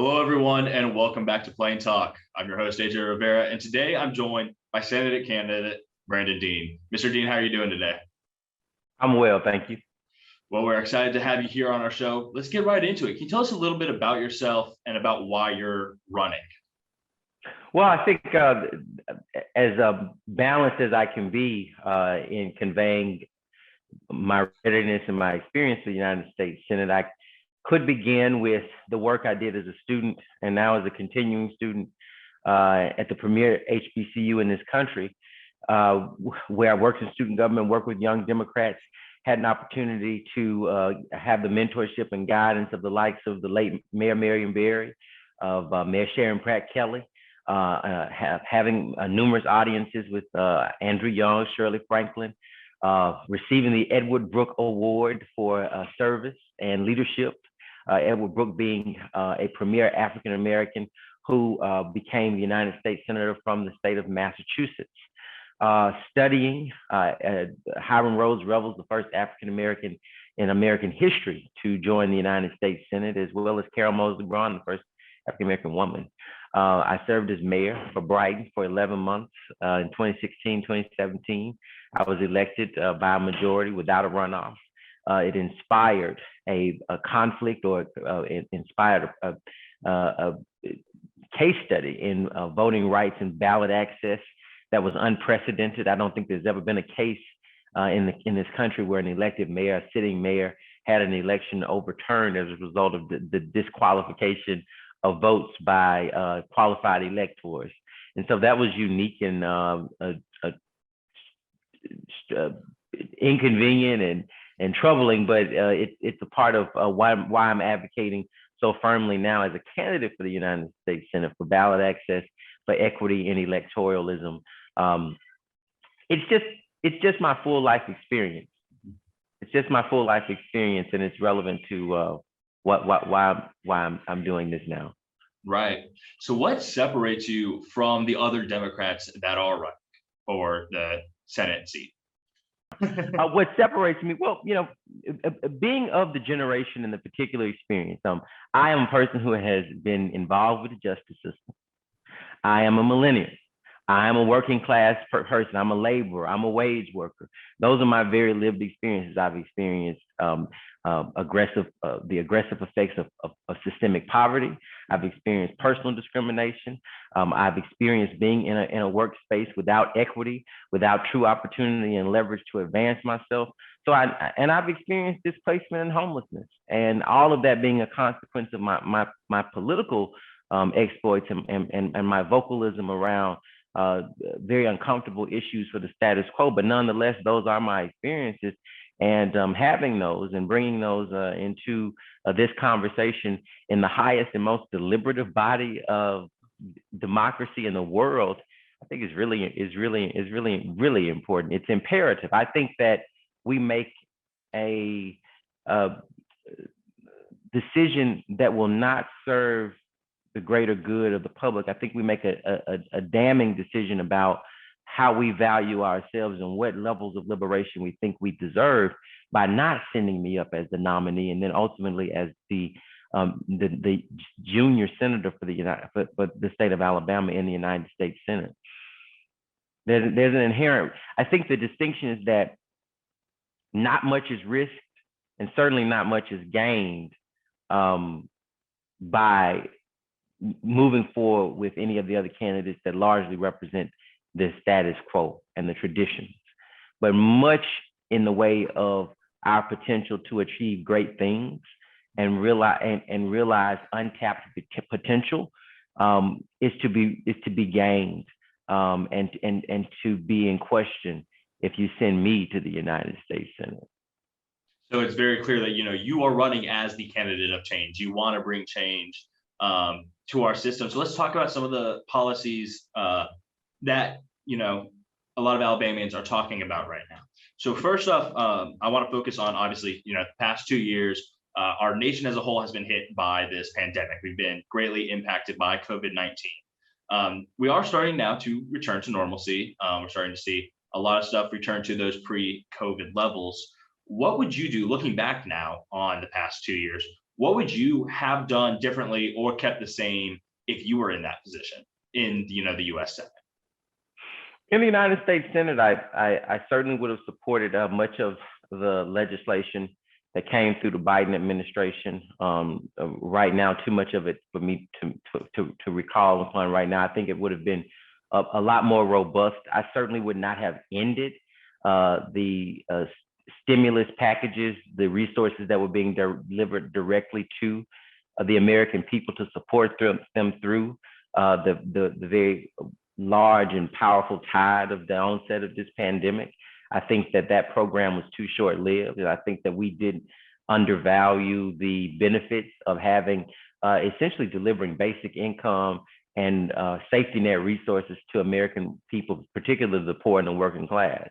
Hello, everyone, and welcome back to Plain Talk. I'm your host, AJ Rivera, and today I'm joined by Senate candidate Brandon Dean. Mr. Dean, how are you doing today? I'm well, thank you. Well, we're excited to have you here on our show. Let's get right into it. Can you tell us a little bit about yourself and about why you're running? Well, I think as balanced as I can be in conveying my readiness and my experience in the United States Senate, I could begin with the work I did as a student and now as a continuing student at the premier HBCU in this country, where I worked in student government, worked with young Democrats, had an opportunity to have the mentorship and guidance of the likes of the late Mayor Marion Barry, of Mayor Sharon Pratt Kelly, having numerous audiences with Andrew Young, Shirley Franklin, receiving the Edward Brooke Award for service and leadership. Edward Brooke being a premier African American who became the United States Senator from the state of Massachusetts. Studying Hiram Rhodes Revels, the first African American in American history to join the United States Senate, as well as Carol Moseley Braun, the first African American woman. I served as mayor for Brighton for 11 months. In 2016, 2017, I was elected by a majority without a runoff. It inspired a conflict, or it inspired a case study in voting rights and ballot access that was unprecedented. I don't think there's ever been a case in this country where an elected mayor, a sitting mayor, had an election overturned as a result of the disqualification of votes by qualified electors. And so that was unique and inconvenient and troubling, but it's a part of why I'm advocating so firmly now as a candidate for the United States Senate for ballot access, for equity and electoralism. It's just my full life experience. It's just my full life experience, and it's relevant to why I'm doing this now. Right. So what separates you from the other Democrats that are running for the Senate seat? What separates me, well, being of the generation and the particular experience, I am a person who has been involved with the justice system. I am a millennial. I am a working class person. I'm a laborer. I'm a wage worker. Those are my very lived experiences. I've experienced the aggressive effects of systemic poverty. I've experienced personal discrimination. I've experienced being in a workspace without equity, without true opportunity and leverage to advance myself. So I've experienced displacement and homelessness, and all of that being a consequence of my political exploits and my vocalism around very uncomfortable issues for the status quo. But nonetheless, those are my experiences. And having those and bringing those into this conversation in the highest and most deliberative body of democracy in the world, I think is really important. It's imperative. I think that we make a decision that will not serve the greater good of the public. I think we make a damning decision about how we value ourselves and what levels of liberation we think we deserve by not sending me up as the nominee and then ultimately as the junior senator for the state of Alabama in the United States Senate. There's an inherent, I think the distinction is that not much is risked and certainly not much is gained by moving forward with any of the other candidates that largely represent the status quo and the traditions, but much in the way of our potential to achieve great things and realize untapped potential is to be gained and to be in question if you send me to the United States Senate. So it's very clear that you are running as the candidate of change. You want to bring change to our system. So let's talk about some of the policies that a lot of Alabamians are talking about right now. So first off, I want to focus on obviously the past 2 years. Our nation as a whole has been hit by this pandemic. We've been greatly impacted by COVID-19. We are starting now to return to normalcy. We're starting to see a lot of stuff return to those pre-COVID levels. What would you do looking back now on the past 2 years? what would you have done differently or kept the same if you were in that position in the U.S. Senate? In the United States Senate, I certainly would have supported much of the legislation that came through the Biden administration. Right now, too much of it for me to recall upon right now. I think it would have been a lot more robust. I certainly would not have ended the stimulus packages, the resources that were being delivered directly to the American people to support them through the very large and powerful tide of the onset of this pandemic. I think that program was too short-lived, and I think that we did undervalue the benefits of having essentially delivering basic income and safety net resources to American people, particularly the poor and the working class.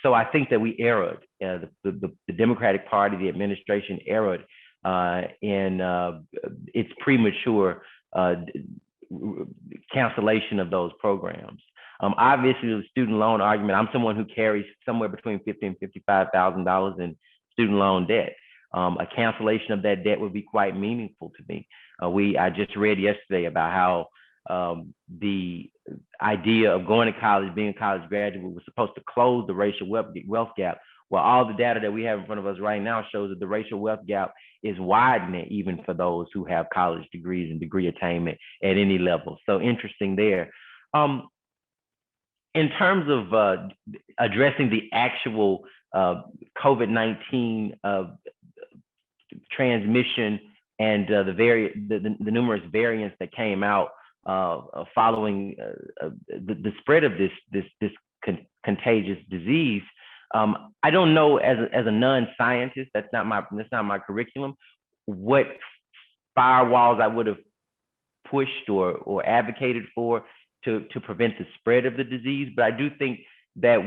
So I think that we erred. The Democratic Party, the administration erred in its premature cancellation of those programs. Obviously, the student loan argument, I'm someone who carries somewhere between $50,000 and $55,000 in student loan debt. A cancellation of that debt would be quite meaningful to me. I just read yesterday about how the idea of going to college, being a college graduate, was supposed to close the racial wealth gap. Well, all the data that we have in front of us right now shows that the racial wealth gap is widening even for those who have college degrees and degree attainment at any level. So interesting there. In terms of addressing the actual COVID-19 transmission and the numerous variants that came out following the spread of this contagious disease, I don't know, as a non-scientist, that's not my curriculum, what firewalls I would have pushed or advocated for to prevent the spread of the disease. But I do think that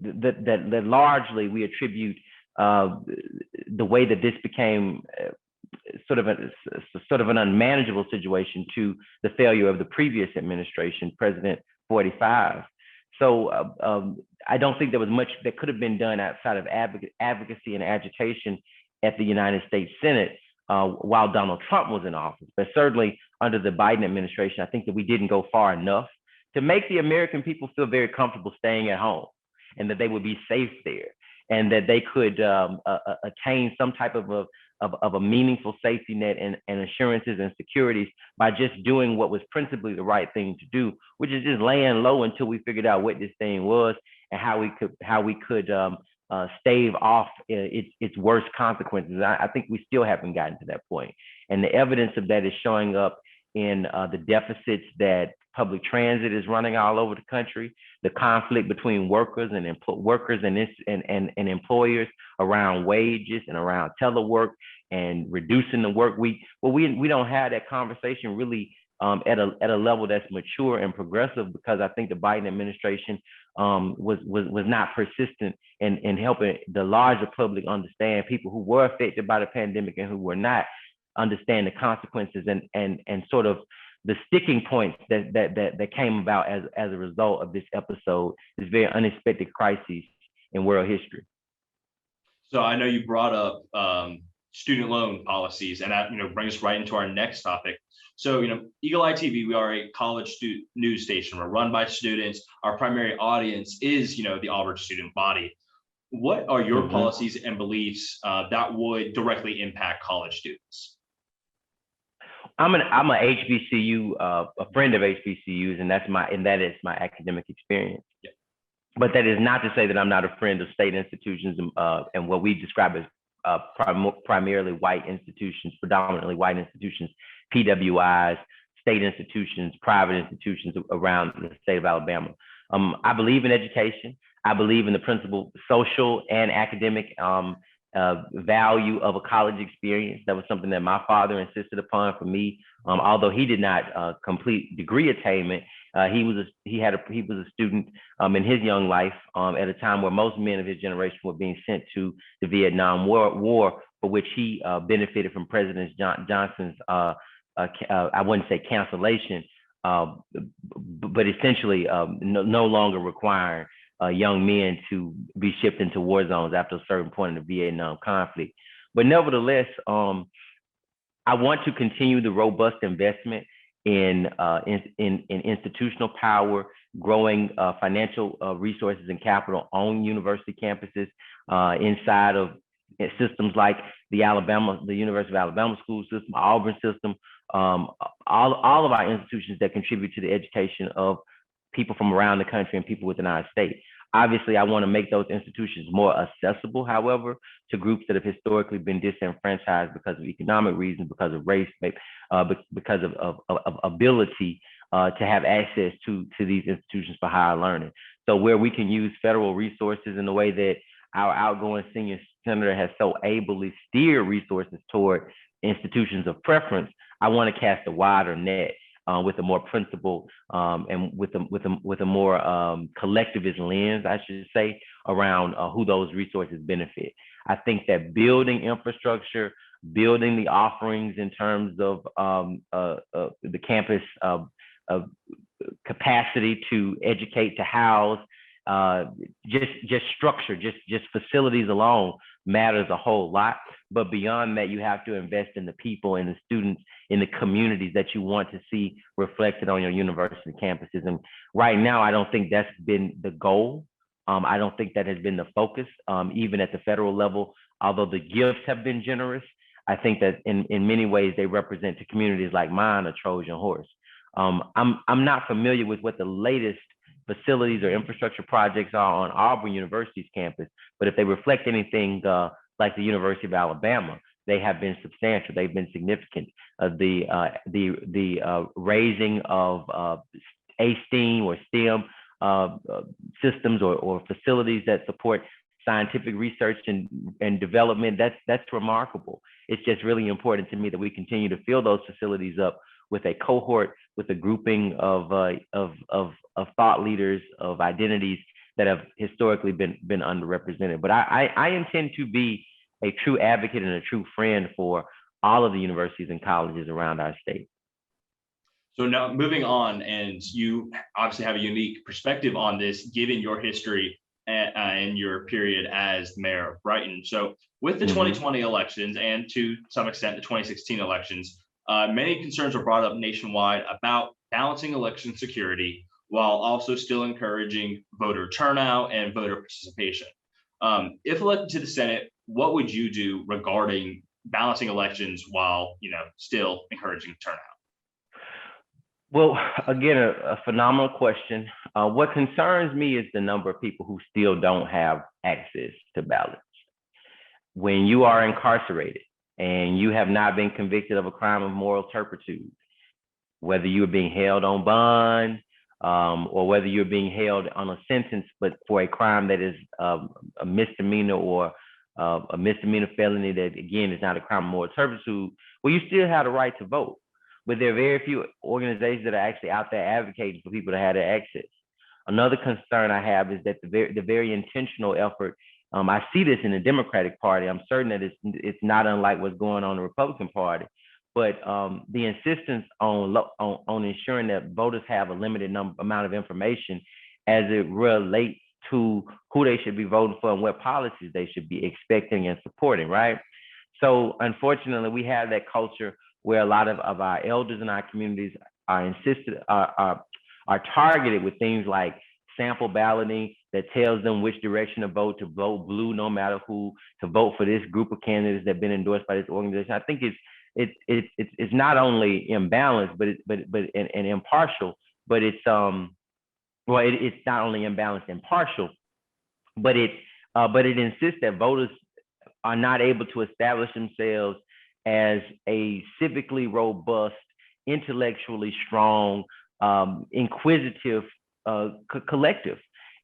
that largely we attribute the way that this became sort of an unmanageable situation to the failure of the previous administration, President 45. So I don't think there was much that could have been done outside of advocacy and agitation at the United States Senate while Donald Trump was in office. But certainly under the Biden administration, I think that we didn't go far enough to make the American people feel very comfortable staying at home, and that they would be safe there, and that they could attain some type of a meaningful safety net and assurances and securities by just doing what was principally the right thing to do, which is just laying low until we figured out what this thing was and how we could stave off its worst consequences. I think we still haven't gotten to that point. And the evidence of that is showing up in the deficits that public transit is running all over the country, the conflict between workers and employers around wages and around telework and reducing the work week. Well, we don't have that conversation really at a level that's mature and progressive, because I think the Biden administration was not persistent in helping the larger public understand, people who were affected by the pandemic and who were not, understand the consequences and sort of the sticking points that came about as a result of this episode, this very unexpected crisis in world history. So I know you brought up student loan policies, and that brings us right into our next topic. So Eagle Eye TV, we are a college news station. We're run by students. Our primary audience is the Auburn student body. What are your policies and beliefs that would directly impact college students? I'm a HBCU, a friend of HBCUs, and that is my academic experience. Yeah. But that is not to say that I'm not a friend of state institutions and what we describe as primarily white institutions, predominantly white institutions, PWIs, state institutions, private institutions around the state of Alabama. I believe in education. I believe in the principal social and academic value of a college experience. That was something that my father insisted upon for me. Although he did not complete degree attainment, he was a student in his young life at a time where most men of his generation were being sent to the Vietnam War, for which he benefited from President Johnson's I wouldn't say cancellation, but essentially no longer requiring young men to be shipped into war zones after a certain point in the Vietnam conflict. But nevertheless, I want to continue the robust investment in institutional power, growing financial resources and capital on university campuses inside of systems like the University of Alabama school system, Auburn system, all of our institutions that contribute to the education of people from around the country and people within our state. Obviously, I want to make those institutions more accessible, however, to groups that have historically been disenfranchised because of economic reasons, because of race, because of ability to have access to these institutions for higher learning. So where we can use federal resources in the way that our outgoing senior senator has so ably steered resources toward institutions of preference, I want to cast a wider net with a more principled and with a more collectivist lens, I should say, around who those resources benefit. I think that building infrastructure, building the offerings in terms of the campus capacity to educate, to house, just structure, just facilities alone matters a whole lot. But beyond that, you have to invest in the people and the students in the communities that you want to see reflected on your university campuses. And right now, I don't think that's been the goal. I don't think that has been the focus, even at the federal level. Although the gifts have been generous, I think that in many ways they represent to communities like mine a Trojan horse. I'm not familiar with what the latest facilities or infrastructure projects are on Auburn University's campus, but if they reflect anything like the University of Alabama, they have been substantial. They've been significant. The raising of STEAM or STEM systems or facilities that support scientific research and development, that's remarkable. It's just really important to me that we continue to fill those facilities up with a cohort, with a grouping of thought leaders, of identities that have historically been underrepresented. But I intend to be a true advocate and a true friend for all of the universities and colleges around our state. So now moving on, and you obviously have a unique perspective on this, given your history and your period as mayor of Brighton. So with the 2020 elections and to some extent the 2016 elections, many concerns were brought up nationwide about balancing election security while also still encouraging voter turnout and voter participation. If elected to the Senate, what would you do regarding balancing elections while still encouraging turnout? Well, again, a phenomenal question. What concerns me is the number of people who still don't have access to ballots. When you are incarcerated and you have not been convicted of a crime of moral turpitude, whether you are being held on bond or whether you're being held on a sentence, but for a crime that is a misdemeanor or a misdemeanor felony that, again, is not a crime of moral turpitude, well, you still have the right to vote. But there are very few organizations that are actually out there advocating for people to have that access. Another concern I have is that the very intentional effort, I see this in the Democratic Party. I'm certain that it's not unlike what's going on in the Republican Party, but the insistence on ensuring that voters have a limited amount of information as it relates to who they should be voting for and what policies they should be expecting and supporting, right? So unfortunately, we have that culture where a lot of our elders in our communities are targeted with things like sample balloting that tells them which direction to vote blue no matter who, to vote for this group of candidates that have been endorsed by this organization. I think it's not only imbalanced, and impartial, but it's not only imbalanced and partial, but it insists that voters are not able to establish themselves as a civically robust, intellectually strong, inquisitive collective.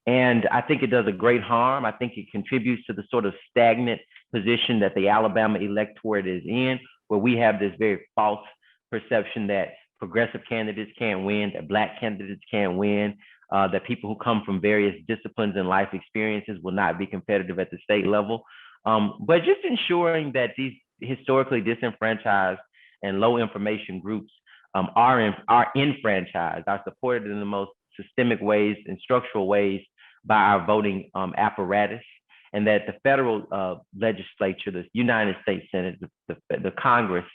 And I think it does a great harm. I think it contributes to the sort of stagnant position that the Alabama electorate is in, where we have this very false perception that progressive candidates can't win, that Black candidates can't win, that people who come from various disciplines and life experiences will not be competitive at the state level. But just ensuring that these historically disenfranchised and low information groups are enfranchised, are supported in the most systemic ways and structural ways by our voting apparatus. and that the federal legislature, the United States Senate, the Congress,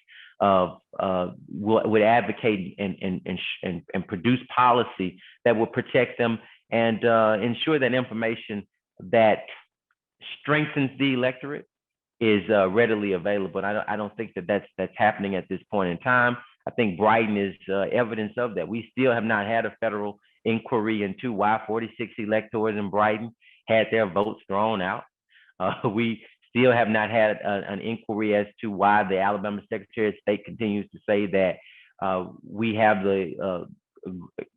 would advocate and produce policy that will protect them and ensure that information that strengthens the electorate is readily available. And I don't think that that's happening at this point in time. I think Brighton is evidence of that. We still have not had a federal inquiry into why 46 electors in Brighton had their votes thrown out. We still have not had an inquiry as to why the Alabama Secretary of State continues to say that we have the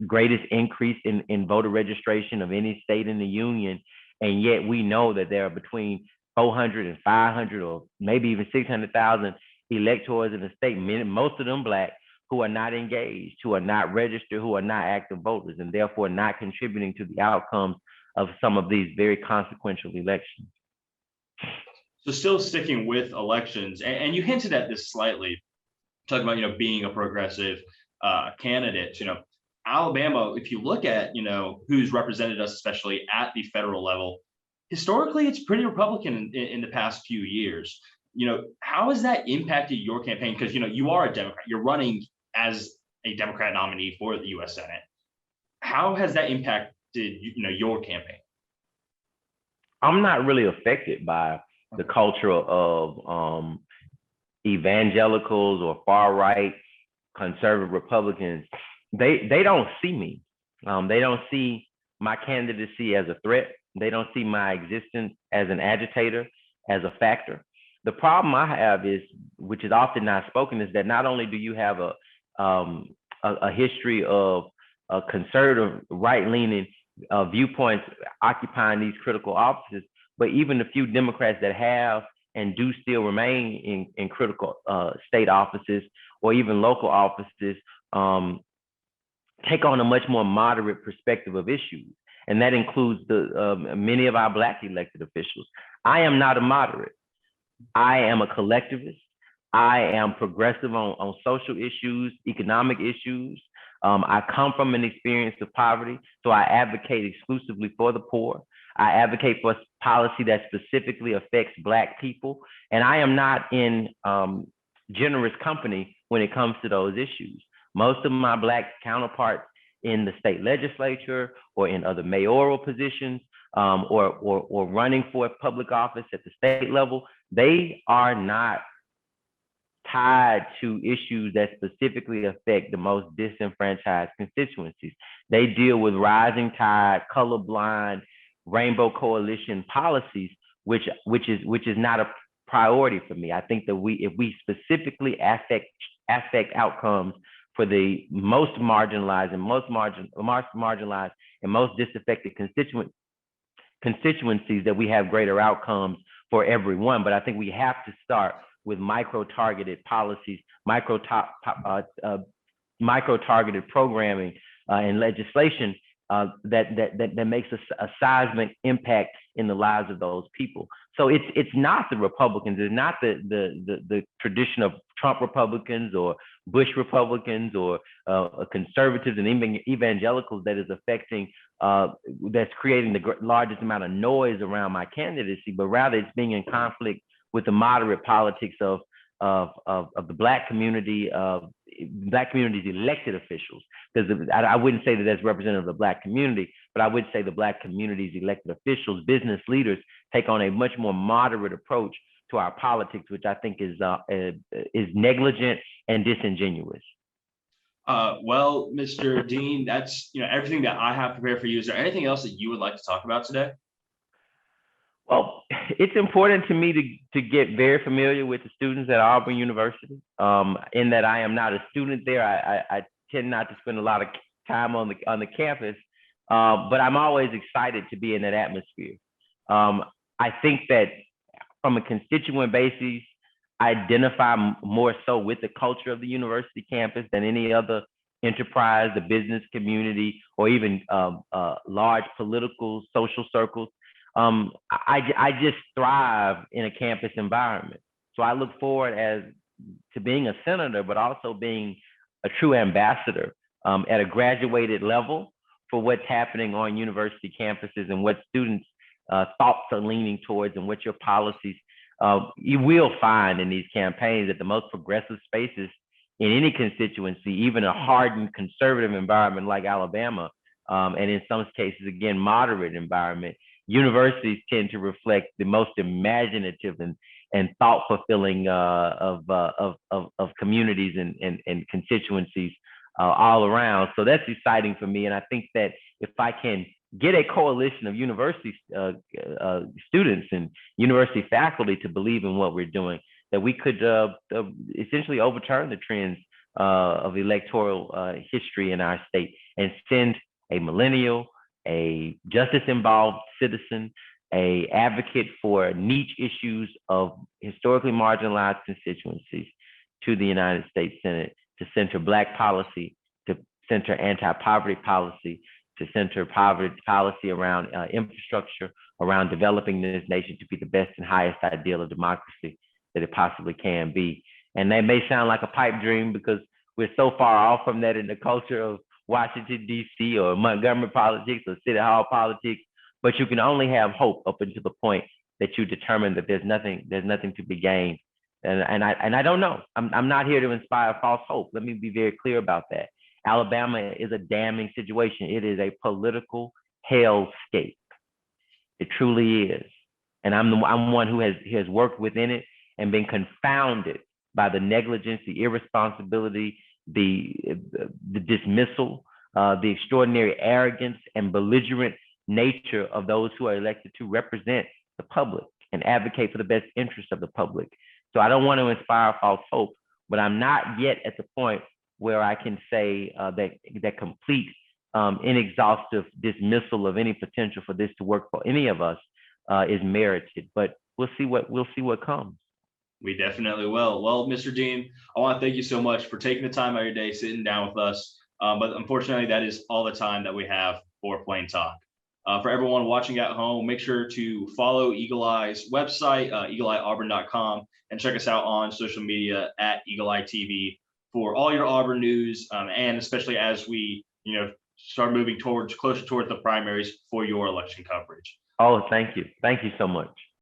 greatest increase in voter registration of any state in the union, and yet we know that there are between 400 and 500 or maybe even 600,000 electors in the state, most of them Black, who are not engaged, who are not registered, who are not active voters, and therefore not contributing to the outcomes of some of these very consequential elections. So still sticking with elections, and you hinted at this slightly, talking about, being a progressive candidate. Alabama, if you look at, who's represented us, especially at the federal level, historically, it's pretty Republican in the past few years. How has that impacted your campaign? Because, you are a Democrat, you're running as a Democrat nominee for the US Senate. How has that impacted, your campaign? I'm not really affected by the culture of evangelicals or far right conservative Republicans. They don't see me. They don't see my candidacy as a threat. They don't see my existence as an agitator, as a factor. The problem I have is, which is often not spoken, is that not only do you have a history of conservative right-leaning viewpoints occupying these critical offices, but even the few Democrats that have and do still remain in critical state offices or even local offices take on a much more moderate perspective of issues. And that includes many of our Black elected officials. I am not a moderate. I am a collectivist. I am progressive on social issues, economic issues. I come from an experience of poverty, so I advocate exclusively for the poor. I advocate for policy that specifically affects Black people. And I am not in generous company when it comes to those issues. Most of my Black counterparts in the state legislature or in other mayoral positions or running for a public office at the state level, they are not tied to issues that specifically affect the most disenfranchised constituencies. They deal with rising tide, colorblind, rainbow coalition policies, which is not a priority for me. I think that if we specifically affect outcomes for the most marginalized and most disaffected constituencies, that we have greater outcomes for everyone. But I think we have to start with micro-targeted policies, micro-targeted programming and legislation that makes a seismic impact in the lives of those people. So it's not the Republicans, it's not the tradition of Trump Republicans or Bush Republicans or conservatives and even evangelicals that is affecting, that's creating the largest amount of noise around my candidacy, but rather it's being in conflict with the moderate politics of the Black community, Black community's elected officials. Because I wouldn't say that that's representative of the Black community, but I would say the Black community's elected officials, business leaders, take on a much more moderate approach to our politics, which I think is negligent and disingenuous. Well, Mr. Dean, that's everything that I have prepared for you. Is there anything else that you would like to talk about today? Well, it's important to me to get very familiar with the students at Auburn University. In that I am not a student there, I tend not to spend a lot of time on the campus, but I'm always excited to be in that atmosphere. I think that from a constituent basis, I identify more so with the culture of the university campus than any other enterprise, the business community, or even large political social circles. I just thrive in a campus environment. So I look forward to being a senator, but also being a true ambassador at a graduated level for what's happening on university campuses and what students thoughts are leaning towards and what your policies. You will find in these campaigns that the most progressive spaces in any constituency, even a hardened conservative environment like Alabama, and in some cases, again, moderate environment, universities tend to reflect the most imaginative and thought fulfilling of communities and constituencies all around. So that's exciting for me. And I think that if I can get a coalition of university students and university faculty to believe in what we're doing, that we could essentially overturn the trends of electoral history in our state and send a millennial, a justice-involved citizen, a advocate for niche issues of historically marginalized constituencies to the United States Senate to center Black policy, to center anti-poverty policy, to center poverty policy around infrastructure, around developing this nation to be the best and highest ideal of democracy that it possibly can be. And that may sound like a pipe dream because we're so far off from that in the culture of Washington, D.C. or Montgomery politics or City Hall politics, but you can only have hope up until the point that you determine that there's nothing to be gained. And I don't know. I'm not here to inspire false hope. Let me be very clear about that. Alabama is a damning situation. It is a political hellscape. It truly is. And I'm one who has worked within it and been confounded by the negligence, the irresponsibility, the dismissal, the extraordinary arrogance and belligerent nature of those who are elected to represent the public and advocate for the best interests of the public. So I don't want to inspire false hope, but I'm not yet at the point where I can say that complete, inexhaustive dismissal of any potential for this to work for any of us is merited. But we'll see what comes. We definitely will. Well, Mr. Dean, I want to thank you so much for taking the time out of your day, sitting down with us. But unfortunately, that is all the time that we have for Plain Talk. For everyone watching at home, make sure to follow Eagle Eye's website, eagleeyeauburn.com, and check us out on social media at Eagle Eye TV for all your Auburn news, and especially as we, start moving closer towards the primaries for your election coverage. Oh, thank you. Thank you so much.